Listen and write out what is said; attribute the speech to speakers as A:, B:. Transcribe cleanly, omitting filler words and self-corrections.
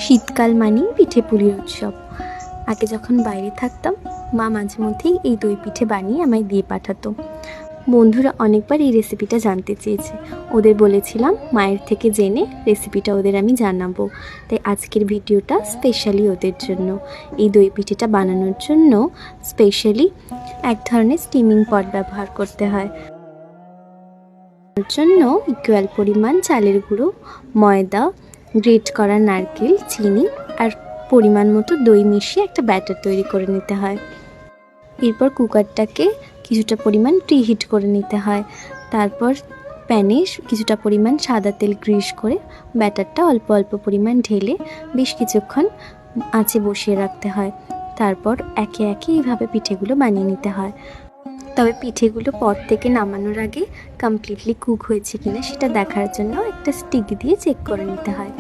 A: শীতকাল মানেই পিঠে পুলির উৎসব। আগে যখন বাইরে থাকতাম মা মাঝে মধ্যেই এই দই পিঠে বানিয়ে আমায় দিয়ে পাঠাতো। বন্ধুরা অনেকবার এই রেসিপিটা জানতে চেয়েছে, ওদের বলেছিলাম মায়ের থেকে জেনে রেসিপিটা ওদের আমি জানাবো। তাই আজকের ভিডিওটা স্পেশালি ওদের জন্য। এই দই পিঠেটা বানানোর জন্য স্পেশালি এক ধরনের স্টিমিং পট ব্যবহার করতে হয়। এর জন্য ইকুয়াল পরিমাণ চালের গুঁড়ো, ময়দা, গ্রেট করা নারকেল, চিনি আর পরিমাণ মতো দই মিশিয়ে একটা ব্যাটার তৈরি করে নিতে হয়। এরপর কুকারটাকে কিছুটা পরিমাণ প্রিহিট করে নিতে হয়। তারপর প্যানে কিছুটা পরিমাণ সাদা তেল গ্রিস করে ব্যাটারটা অল্প অল্প পরিমাণ ঢেলে বেশ কিছুক্ষণ আঁচে বসিয়ে রাখতে হয়। তারপর একে একে এইভাবে পিঠেগুলো বানিয়ে নিতে হয়। তবে পিঠেগুলো পট থেকে নামানোর আগে কমপ্লিটলি কুক হয়েছে কিনা সেটা দেখার জন্য একটা স্টিক দিয়ে চেক করে নিতে হয়।